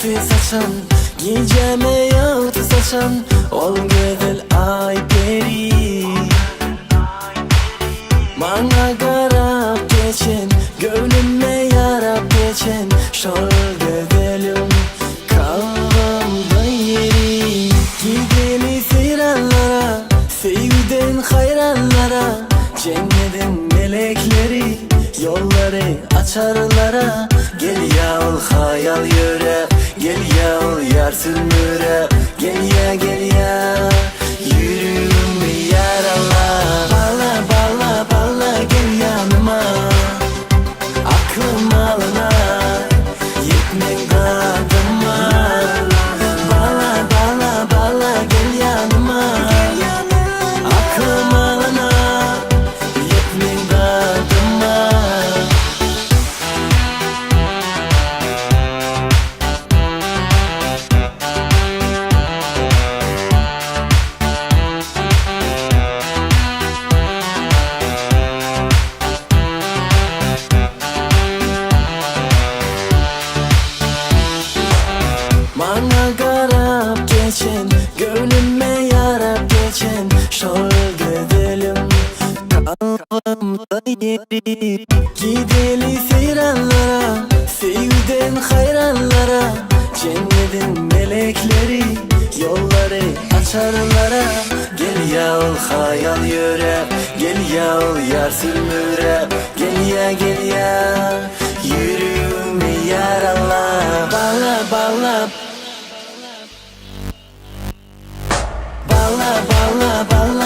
yakti saçan, geceme yakti saçan, ol güzel ay peri. Bana qarab geçen, gönlüme yarab geçen, şol güzelim kalbimde yeri. Gideli seyranlara, sevgiden hayranlara, cennetin melekleri yolları açarlara. Gel ya ol hayal yöre, gel ya ol yar sürmüre, gel ya gel ya yüreğimi yarala. Bala bala bala gel yanıma, aklım alına yetmek dadıma. Bala bala bala gel yanıma, aklım alına yetmek dadıma. Bana qarab geçen, gönlüme yarab geçen, şol güzelim kalbimde yeri. Gideli seyranlara, sevgiden hayranlara, cennetin melekleri yolları açarlara. Gel ya ol hayal yöre, gel ya ol yar sürmüre, gel ya yüreğimi yarala. Bala bala bala bala bala